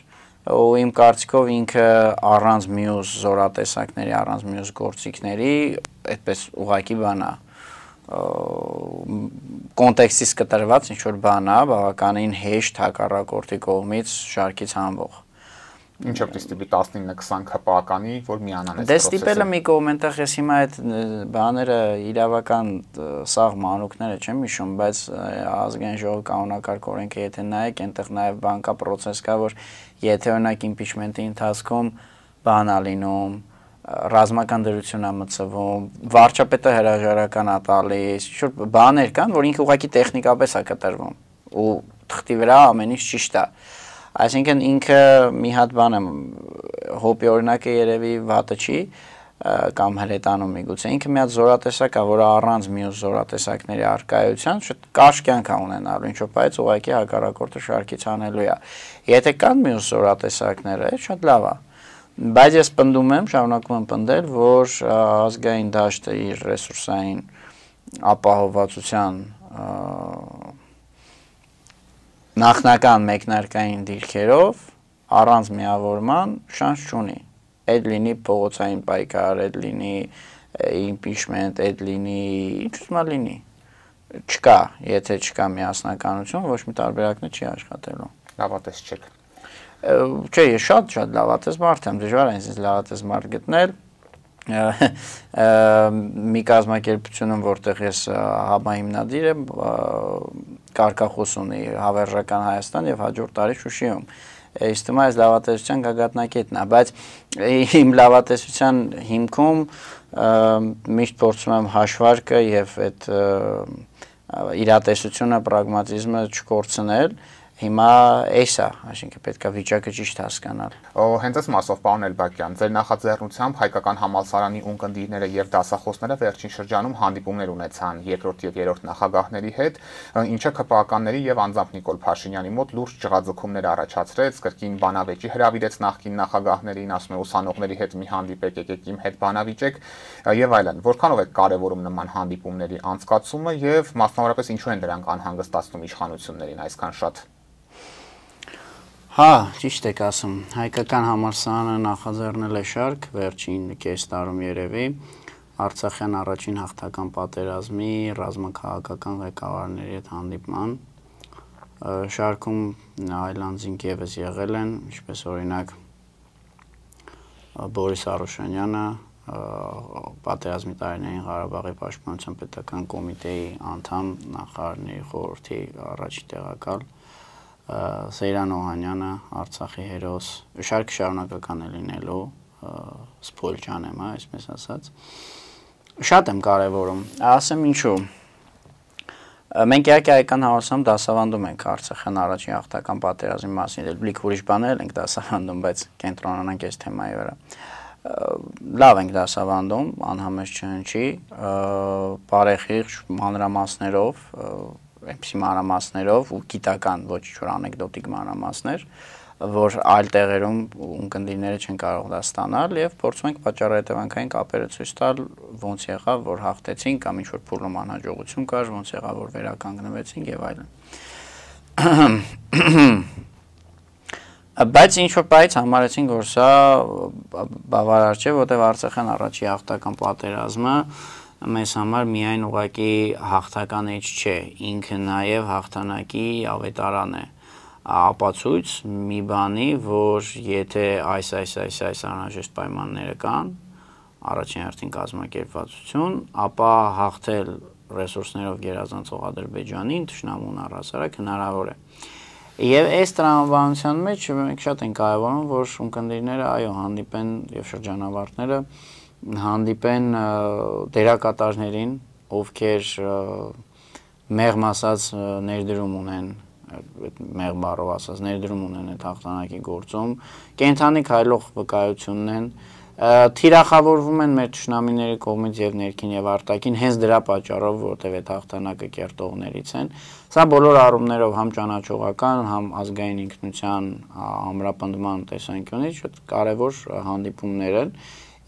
ու իմ կարծիքով ինքը առանց մյուս զորատեսակների առանց մյուս գործիքների այդպես ուղակի բան է կոնտեքստից կտրված ինչ որ բան է բավականին հեշտ հակառակորդի կողմից շարքից հանվող Ինչը ստիպի 19-20 քպականի, որ միանան այս process-ը։ Դե ստիպելը մի կողմ այնտեղ ես հիմա այդ բաները իրավական սաղ մանուկները չեմ հիշում, բայց ազգային ժողովի կանոնակարգ օրենքը եթե նայեք, այնտեղ նաև բան կա, process կա, որ եթե օրինակ impeachment-ի ընթացքում բան ա լինում, ռազմական դրություն ա մտցվում, վարչապետը հրաժարական ա տալիս, ինչ-որ բաներ կան, որ ինքը ուղղակի տեխնիկապես ա կտրվում ու թղթի վրա ամեն ինչ ճիշտ ա։ Այսինքն ինքը մի հատ բան եմ հոպի օրինակը երևի վատը չի կամ հրետանում միգուցե ինքը մի հատ զորատեսակ ա, որը առանց մյուս զորատեսակների առկայության շատ կարճ կյանք ա ունենալու, ինչով բայց ուղղակի հակառակորդը շարքից հանելու է։ Եթե կան մյուս զորատեսակները, շատ լավ ա։ Բայց ես պնդում եմ, շարունակում եմ պնդել, որ ազգային դաշտը իր ռեսուրսային ապահովվածության նախնական մեկնարկային դիրքերով առանց միավորման շանս չունի։ Այդ լինի փողոցային պայքար, այդ լինի impeachment, այդ լինի ինչ ուզում լինի։ Չկա, եթե չկա միասնականություն, ոչ մի տարբերակն չի աշխատելու։ Լավատես չեք։ Չէ, ես շատ լավատես մարդ եմ, դժվար է ինձ լավատես մարդ գտնել։ Մի կազմակերպությունում, որտեղ ես համահիմնադիր եմ, կարգախոս ունի Հավերժական Հայաստան եւ հաջորդ տարի Շուշիում։ Իսկ թվում է այս լավատեսության գագաթնակետն է, բայց իմ լավատեսության հիմքում միշտ փորձում եմ հաշվարկը եւ այդ իրատեսությունը, պրագմատիզմը չկորցնել։ Հիմա էս է, այսինքն պետք է վիճակը ճիշտ հասկանալ։ Հենց այս մասով, պարոն Էլբակյան, ձեր նախաձեռնությամբ հայկական համալսարանի ունկնդիրները եւ դասախոսները վերջին շրջանում հանդիպումներ ունեցան երկրորդ եւ երրորդ նախագահների հետ, ինչը ԿՊԱ-ականների եւ անձամբ Նիկոլ Փաշինյանի մոտ լուրջ ջղաձգումներ առաջացրեց, կրկին բանավեճի հրավիրեց նախկին նախագահներին, ասում է ուսանողների հետ մի հանդիպեք, եկեք իմ հետ բանավիճեք եւ այլն։ Որքանով է կարեւորում նման հանդիպումների անցկացումը եւ մասնավորապես ինչու են դրանք անհանգստացնում իշխանություններին այսքան շատ։ Հա, ճիշտ եք ասում, հայկական համալսարանը նախաձեռնել է շարք վերջին կես տարում երևի Արցախյան առաջին հաղթական պատերազմի ռազմաքաղաքական ղեկավարների հետ հանդիպման։ Շարքում այլանդզինք եւս եղել են, ինչպես օրինակ Բորիս Արուշանյանը, պատերազմի տարիներին Ղարաբաղի պաշտպանության պետական կոմիտեի անդամ, նախարարների խորհրդի առաջին տեղակալ Սեյրան Օհանյանը, Արցախի հերոս, շարքը շարունակական է լինելու, սփոյլ չանեմ, այսպես ասած։ Շատ եմ կարևորում, ասեմ ինչու։ Մենք իհարկե հայկական համալսարանում դասավանդում ենք Արցախյան առաջին հաղթական պատերազմի մասին, լիք ուրիշ բաներ ենք դասավանդում, բայց կենտրոնանանք այս թեմայի վրա։ Լավ ենք դասավանդում, անհամես չհնչի, բարեխիղճ մանրամասներով, այնպիսի մանրամասներով ու գիտական ոչ ինչ-որ անեկդոտիկ մանրամասներ, որ այլ տեղերում ունկնդիրները չեն կարող դա ստանալ եւ փորձում ենք պատճառահետևանքային կապերը ցույց տալ, ոնց եղավ, որ հաղթեցին կամ ինչ-որ փուլում անհաջողություն կար, ոնց եղավ, որ վերականգնվեցին եւ այլն։ Բայց ինչ-որ պայից համարեցին, որ սա բավարար չէ, որտեղ Արցախյան առաջի հաղթական պատերազմը մեզ համար միայն ուղղակի հաղթական էջ չէ, ինքը նաև հաղթանակի ավետարան է, ապացույց մի բանի, որ եթե այս անհրաժեշտ պայմանները կան, առաջին հերթին կազմակերպվածություն, ապա հաղթել ռեսուրսներով գերազանցող Ադրբեջանին, թշնամուն առհասարակ հնարավոր է։ Եվ այս տրամաբանության մեջ մենք շատ ենք կարևորում, որ ունկնդիրները այո հանդիպեն եւ շրջանավարտները հանդիպեն դերակատարներին, ովքեր մեղմ ասած ներդրում ունեն, մեղմ բառով ասած ներդրում ունեն այդ հաղթանակի գործում, կենթանի քայլող վկայությունն են, թիրախավորվում են մեր թշնամիների կողմից եւ ներքին եւ արտաքին հենց դրա պատճառով, որտեղ այդ հաղթանակը կերտողներից են։ Սա բոլոր առումներով համ ճանաչողական, համ ազգային ինքնության ամրապնդման տեսանկյունից շատ կարեւոր հանդիպումներ են։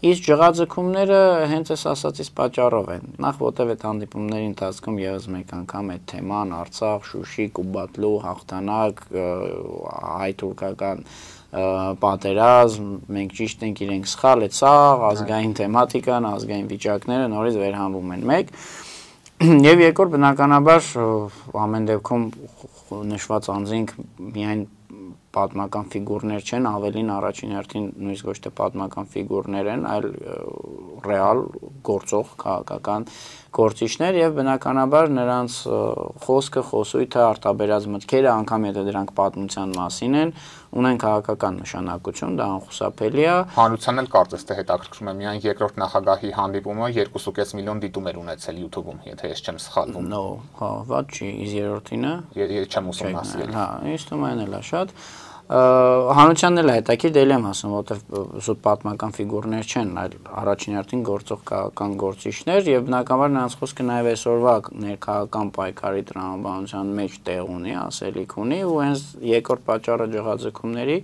Իսկ ջղաձգումները հենց այս ասածից պատճառով են։ Նախ որտեղ այդ հանդիպումների ընթացքում եւս մեկ անգամ այդ թեման Արցախ, Շուշի, Կուբատլու հաղթանակ, հայ-թուրքական պատերազմ, մենք ճիշտ ենք, իրենք սխալ, այդ սա ազգային թեմատիկան, ազգային վիճակները նորից վերհանվում են մեկ։ Եվ երկրորդ բնականաբար ամեն դեպքում նշված անձինք միայն պատմական ֆիգուրներ չեն, ավելին առաջին հերթին նույնիսկ ոչ թե պատմական ֆիգուրներ են, այլ ռեալ գործող քաղաքական գործիչներ եւ բնականաբար նրանց խոսքը, խոսույթը, արտաբերած մտքերը, անգամ եթե դրանք պատմության մասին են, ունեն քաղաքական նշանակություն, դա անխուսափելի է։ Հանրությանն էլ կարծես թե հետաքրքրում է միայն երկրորդ նախագահի հանդիպումը 2.5 միլիոն դիտում էր ունեցել YouTube-ում, եթե ես չեմ սխալվում։ No, հա, ված չի, իսկ երրորդինը։ Չեմ ուսումնասիրել։ Հա, ինձ թվում է այն էլ է շատ։ Հանրությանն էլ է հետաքրքիր, դե եմ ասում, որովհետև զուտ պատմական ֆիգուրներ չեն, այլ առաջին հերթին գործող քաղաքական գործիչներ եւ բնականաբար նրանց խոսքը նաեւ այսօրվա ներքաղաքական պայքարի տրամաբանության մեջ տեղ ունի, ասելիք ունի ու հենց երկրորդ պատճառը ջղաձգումների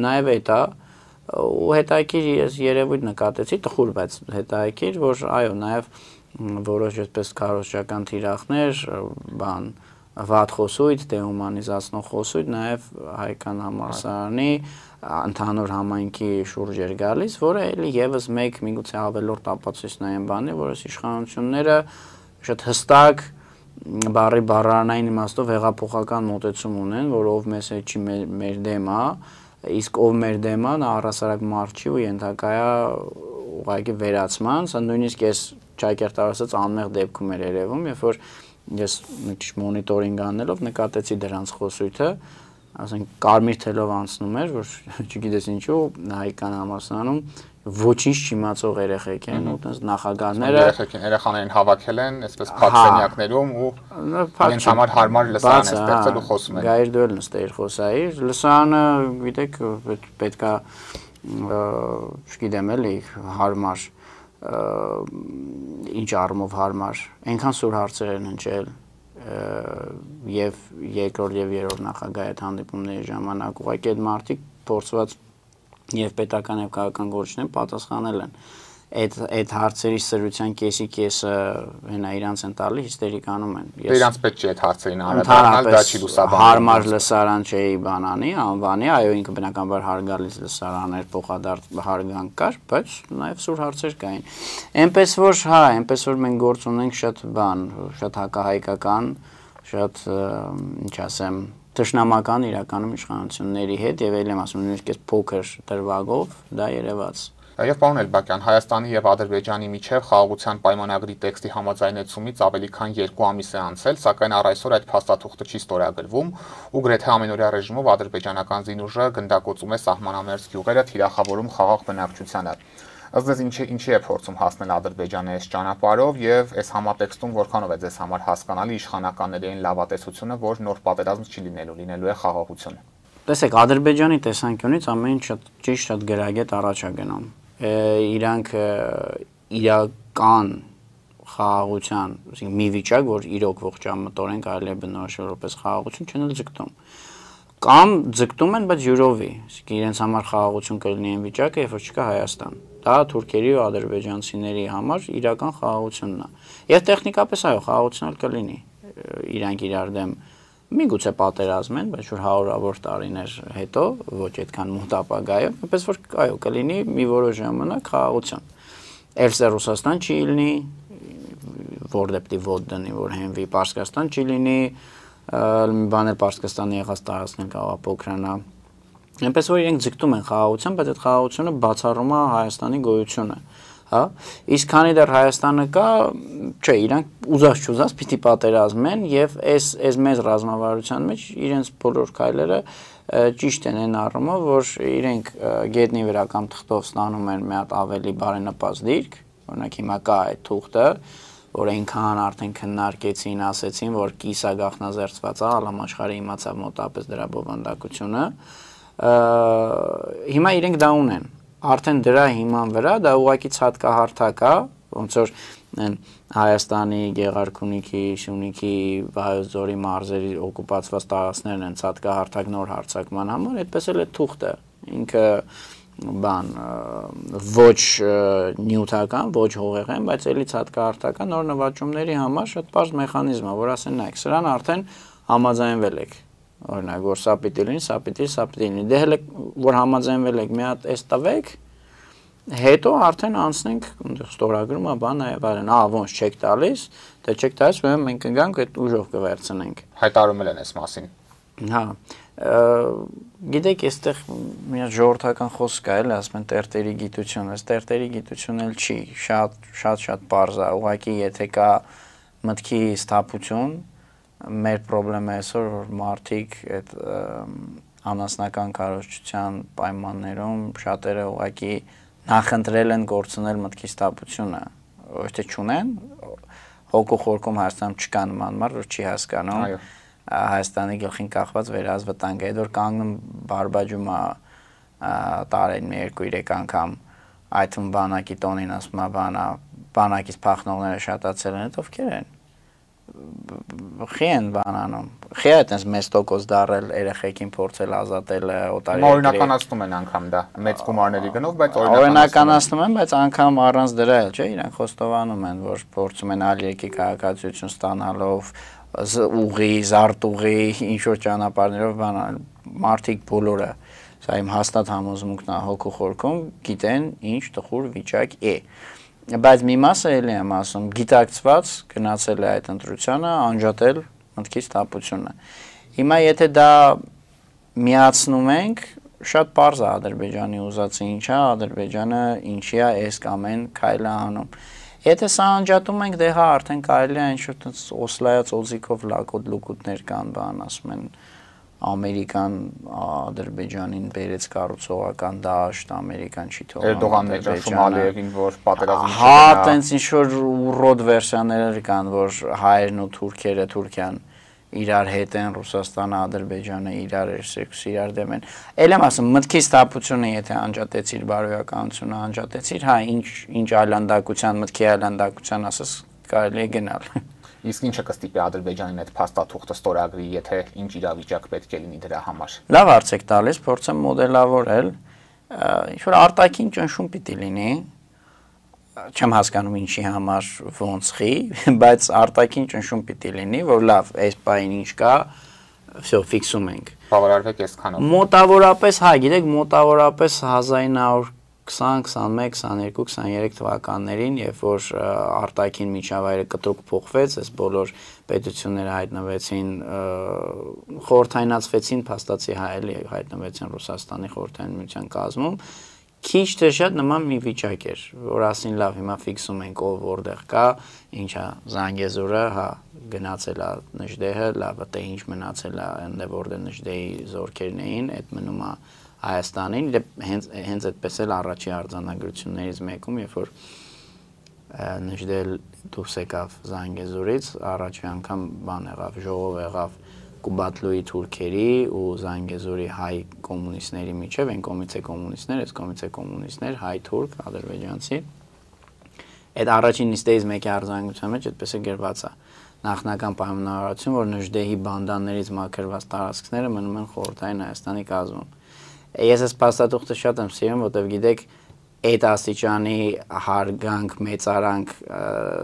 նաեւ այդ է ու հետաքրքիր ես երևույթ նկատեցի, տխուր, բայց հետաքրքիր, որ այո, նաեւ որոշ այսպես քարոզչական թիրախներ, բան վատ խոսույթ, դեհումանիզացնող խոսույթ, նաև հայկական համալսարանի ընդհանուր համայնքի շուրջ էր գալիս, որը էլի եւս մեկ միգուցե ավելորդ ապացույցն այն բանի, որ այս իշխանությունները շատ հստակ բարի բառարանային իմաստով հեղափոխական մոտեցում ունեն, որ ով մեզ հետ չի մեր դեմ է, իսկ ով մեր դեմ է, նա առասարակ մարդ չի ու ենթակա է ուղղակի վերացման, սա նույնիսկ ես ճակերտ ասած անմեղ դեպքում էր երևում, երբ որ ես մի քիչ մոնիտորինգ անելով նկատեցի դրանց խոսույթը, ասենք կարմիր թելով անցնում էր, որ չգիտես ինչու հայկական համալսարանում ոչինչ չիմացող երեխեք են, ու տես նախագահները երեխաներին հավաքել են, այսպես փակ սենյակներում ու իրենց համար հարմար լսարան է ստեղծել ու խոսում են։ Գայր դու էլ նստեիր խոսայիր, լսարանը, գիտեք, պետքա չգիտեմ էլի հարմար ինչ առումով հարմար, այնքան սուր հարցեր են հնչել եւ երկրորդ եւ երրորդ նախագահի հետ հանդիպումների ժամանակ ուղղակի այդ մարդիկ փորձված եւ պետական եւ քաղաքական գործիչներ պատասխանել են այդ հարցերի սրության կեսի կեսը հենա իրանց են տալի հիստերիկանում են իրանց պետք չի այդ հարցերին անդրադառնալ դա չի լուսաբանում հարմար լսարան չէի բանանի անվանի այո ինքը բնականաբար հարգալից լսարան էր փոխադարձ հարգանք կար բայց նաեւ սուր հարցեր կային այնպես որ հա այնպես որ մենք գործ ունենք շատ բան շատ հակահայկական շատ ինչ ասեմ թշնամական իրականում իշխանությունների հետ եւ ել եմ ասում նույնիսկ այս փոքր դրվագով դա երևաց Եվ պարոն Էլբակյան, Հայաստանի եւ Ադրբեջանի միջև խաղաղության պայմանագրի տեքստի համաձայնեցումից ավելի քան 2 ամիս է անցել, սակայն առ այսօր այդ փաստաթուղթը չի ստորագրվում, ու գրեթե ամենօրյա ռեժիմով ադրբեջանական զինուժը գնդակոծում է սահմանամերձ գյուղերը, թիրախավորում խաղաղ բնակչությանը։ Ըստ ձեզ ինչի է փորձում հասնել Ադրբեջանը այս ճանապարհով եւ այս համատեքստում որքանով է ձեզ համար հասկանալի իշխանականների այն լավատեսությունը, որ նոր պատերազմ չի լինելու է խաղաղություն։ Տեսեք, Ադրբեջանի տեսանկյունից ամեն ինչ շատ ճիշտ, շատ գրագետ առաջ է գնում։ Իրանք իրական խաղաղության, ասենք մի վիճակ, որ իրոք ողջամտորեն կարելի է բնորոշել որպես խաղաղություն, չեն էլ ձգտում։ Կամ ձգտում են, բայց յուրովի, ասենք իրենց համար խաղաղություն կլինի այն վիճակը, երբ որ չկա Հայաստան։ Դա թուրքերի ու ադրբեջանցիների համար իրական խաղաղությունն է։ Եվ տեխնիկապես այո, խաղաղություն էլ կլինի։ Իրանք իրար դեմ միգուցե պատերազմ են, բայց որ հարյուրավոր տարիներ հետո, ոչ այդքան մոտ ապագայում, այնպես որ այո, կլինի մի որոշ ժամանակ խաղաղություն։ Էլսը Ռուսաստան չի լինի, որ դեպի ոտ դնի, որ հենվի Պարսկաստան չի լինի, մի բան էլ Պարսկաստանի եղած տարածքն կարող փոքրանա։ Այնպես որ իրենք ձգտում են խաղաղության, բայց այդ խաղաղությունը բացառում է Հայաստանի գոյությունը։ Հա, իսկ քանի դեռ Հայաստանը կա, չէ, իրանք ուզած չուզած պիտի պատերազմեն եւ այս մեծ ռազմավարության մեջ իրենց բոլոր քայլերը ճիշտ են այն առումով, որ իրենք գետնի վրա կամ թղթով ստանում են մի հատ ավելի բարենպաստ դիրք, օրինակ հիմա կա այդ թուղթը, որ այնքան արդեն քննարկեցին, ասեցին, որ կիսա գաղտնազերծված է, համաշխարհը իմացավ մոտապես դրա բովանդակությունը։ Հիմա իրենք դա ունեն արդեն դրա հիման վրա դա ուղղակի ցածկահարթակ է, ոնց որ Հայաստանի, Գեղարքունիքի, Շունիքի, Վայոց-Ձորի մարզերի օկուպացված տարածքներն են ցածկահարթակ նոր հարձակման համար, այդպես էլ է թուղթը, ինքը բան ոչ նյութական, ոչ հողեղեն, բայց էլի ցածկահարթական նոր նվաճումների համար շատ պարզ մեխանիզմ է, որ ասեն նայեք, սրան արդեն համաձայնվել եք Օրինակ, որ սա պիտի լինի, սա պիտի լինի։ Դե հələ որ համաձայնվել եք մի հատ էս տվեք, հետո արդեն անցնենք ստորագրումը, բան այ այլն։ Ոնց չեք տալիս, դե չեք տալիս, ուրեմն մենք կգանք այդ ուժով կվերցնենք։ Հայտարարում են այս մասին։ Հա, գիտեք, այստեղ մի ժողովրդական խոսք կա, էլ ասում են տերտերի գիտություն, այս տերտերի գիտություն էլ չի, շատ պարզ է, ուղղակի եթե կա մտքի սթափություն, մեր խնդրեմը այսօր որ մարդիկ այդ անասնական քարոզչության պայմաններում շատերը ուղղակի նախընտրել են գործունել մտքի սթափությունը, ոչ թե չունեն, հոգու խորքում Հայաստանում չկա նման մարդ, որ չի հասկանում Հայաստանի գլխին կախված վերահսկվտանգ է, որ կանգնում բարբաջում է տարին 2-3 անգամ այդ բանակի տոնին ասում է բանակից փախնողները շատացել են, ովքեր են խի են բանանում, խի է այդպես մեծ տոկոս դարել երեխեքին փորձել ազատել օտարի օրինականացնում են անգամ դա մեծ գումարների գնով, բայց օրինականացնում են, բայց անգամ առանց դրա էլ չէ, իրանք խոստովանում են, որ փորձում են այլ երկի քաղաքացիություն ստանալով ուղի, զարտուղի, ինչ-որ ճանապարհներով բանալ, մարդիկ բոլորը, սա իմ հաստատ համոզմունքն է հոգու խորքում, գիտեն ինչ տխուր վիճակ է։ Բայց մի մասը էլի եմ ասում, գիտակցված գնացել է այդ ընտրությանը, անջատել մտքի սթափությունը։ Հիմա եթե դա միացնում ենք, շատ պարզ է Ադրբեջանի ուզածը ինչ է, Ադրբեջանը ինչի է այս կամ այն քայլը անում։ Եթե սա անջատում ենք, դե հա արդեն կարելի է ինչ-որ Օսլայած օձիքով լակոտ-լուկուտներ կան, բան ասում են Ամերիկան Ադրբեջանին բերեց կառուցողական դաշտ, Ամերիկան չի թողնում Էրդողանն է Շոմալիևին, որ պատերազմի հա, տենց ինչ-որ ռոդ վերսիաներ կան, որ հայերն ու թուրքերը Թուրքիան իրար հետ են, Ռուսաստանը, Ադրբեջանը իրար երկուսը իրար դեմ են։ Էլ եմ ասում, մտքի սթափությունը եթե անջատեցիր, բարոյականությունը անջատեցիր, հա, ինչ այլանդակության, մտքի այլանդակության ասես կարելի է գնալ։ Իսկ ինչը կստիպի Ադրբեջանին այդ փաստաթուղթը ստորագրի, եթե ինչ իրավիճակ պետք է լինի դրա համար։ Լավ հարց եք տալիս, փորձեմ մոդելավորել, ինչ որ արտաքին ճնշում պիտի լինի, չեմ հասկանում ինչի համար ոնց խի, բայց արտաքին ճնշում պիտի լինի, որ լավ, այս բային ինչ կա, всё ֆիքսում ենք։ Բավարարվեք այսքանով։ Մոտավորապես, հա, գիտեք, մոտավորապես 1920, 21, 22, 23 թվականներին, երբ որ արտաքին միջավայրը կտրուկ փոխվեց, այս բոլոր պետությունները հայտնվեցին, խորհրդայնացվեցին, փաստացի հայելի հայտնվեցին Ռուսաստանի խորհրդային միության կազմում, քիչ թե շատ նման մի վիճակ էր, որ ասին լավ, հիմա ֆիքսում ենք ով որտեղ կա, ինչա Զանգեզուրը, հա, գնացել է Նժդեհը, լավ, դե ինչ մնացել է, այնտեղ որտեղ Նժդեհի զորքերն էին, այդ մնում է Հայաստանին, հենց այդպես էլ առաջի արձանագրություններից մեկում, երբ որ Նժդեհ դուրս եկավ Զանգեզուրից, առաջի անգամ բան եղավ, ժողով եղավ Կուբատլուի թուրքերի ու Զանգեզուրի հայ կոմունիստների միջև, այն կոմից է կոմունիստներ, այս կոմից է կոմունիստներ, հայ-թուրք, ադրբեջանցի։ Այդ առաջին նիստերից մեկի արձանագրության մեջ այդպես է գրված է նախնական պայմանավորվածություն, որ Նժդեհի բանդաներից մաքրված տարածքները մնում են խորհրդային Հայաստանի կազմում։ Ես այս փաստաթուղթը շատ եմ սիրում, որտեղ գիտեք այդ աստիճանի հարգանք, մեծարանք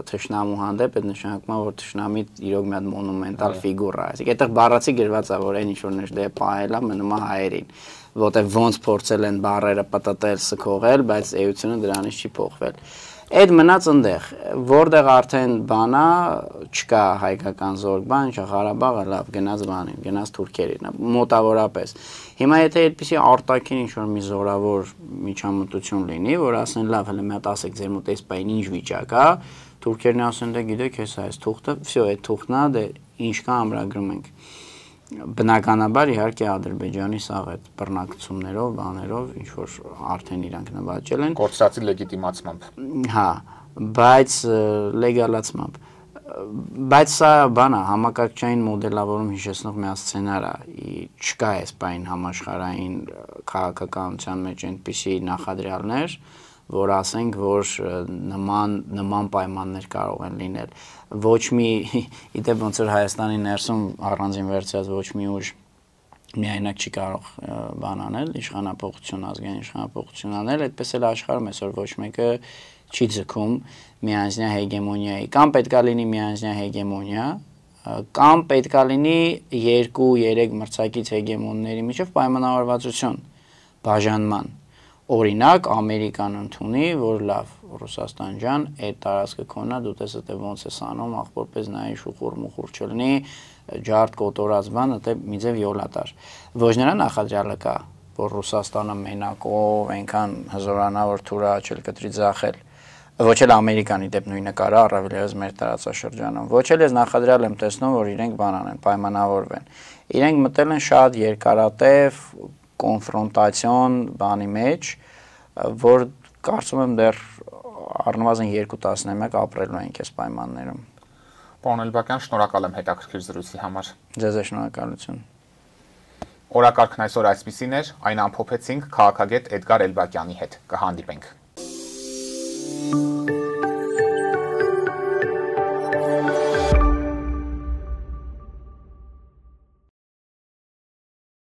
թշնամու հանդեպ այդ նշանակում է, որ թշնամի իրոք մի հատ մոնումենտալ ֆիգուրա է։ Այսինքն այդտեղ բառացի գրված է, որ այն ինչ որ Նժդեհը պահել է, մնում է հայերին, որտեղ ոնց փորձել են բառերը պտտել, սքողել, բայց էությունը դրանից չի փոխվել։ Այդ մնաց այնտեղ, որտեղ արդեն բանա չկա հայկական զորք, բան չա Ղարաբաղը լավ գնաց բանին, գնաց թուրքերին, մոտավորապես։ Հիմա եթե այդպիսի արտաքին ինչ-որ մի զորավոր միջամտություն լինի, որ ասեն լավ, հələ մի հատ ասեք ձեր մոտ այս բան ինչ վիճակ է, թուրքերն ասեն դե գիտեք, հեսա այս թուղթը, всё, այդ թուղթն է, դե ինչ կա ամրագրում ենք։ Բնականաբար իհարկե Ադրբեջանի սաղ այդ բռնակցումներով, բաներով, ինչ որ արդեն իրանք նվաճել են կորցրածի լեգիտիմացմամբ։ Հա, բայց լեգալացմամբ։ Բայց սա բան է, համակարգչային մոդելավորում հիշեցնող մի սցենար է, չկա այս բային համաշխարհային քաղաքականության մեջ այնպիսի նախադրյալներ, որ ասենք, որ նման պայմաններ կարող են լինել։ Ոչ մի, իդեպ ոնց որ Հայաստանի ներսում առանձին վերցրած ոչ մի ուժ միայնակ չի կարող բան անել, իշխանապողություն, ազգային իշխանապողություն անել, այդպես էլ աշխարհում այսօր ոչ մեկը չի ձգում միանձնյա հեգեմոնիայի, կամ պետքա լինի միանձնյա հեգեմոնիա, կամ պետքա լինի 2-3 մրցակից հեգեմոնների միջև պայմանավորվածություն, բաժանման, օրինակ Ամերիկան ընդունի, որ լավ Ռուսաստան ջան, այդ տարածքը քոնա, դու տեսա թե ոնց ես անում, ախորպես նայի շուխուր-մուխուր չլինի, ջարդ կոտորած բան, դա մի ձև յոլատար։ Ոչ նրա նախադրյալը կա, որ Ռուսաստանը մենակով այնքան հզորանավոր թուրա չել կտրի ձախել։ Ոչ էլ Ամերիկանի դեպ նույնը կարա առավել ևս մեր տարածաշրջանում։ Ոչ էլ ես նախադրյալ եմ տեսնում, որ իրենք բան անեն, պայմանավորվեն։ Իրենք մտել են շատ երկարատև կոնֆրոնտացիոն բանի մեջ, որ կարծում եմ դեռ առնվազն 2 տասնամյակ ապրելու ենք այս պայմաններում։ Պարոն Էլբակյան, շնորհակալ եմ հետաքրքիր զրույցի համար։ Ձեզ է շնորհակալություն։ Օրակարգն այսօր այսպիսին էր, այն ամփոփեցինք քաղաքագետ Էդգար Էլբակյանի հետ։ Կհանդիպենք։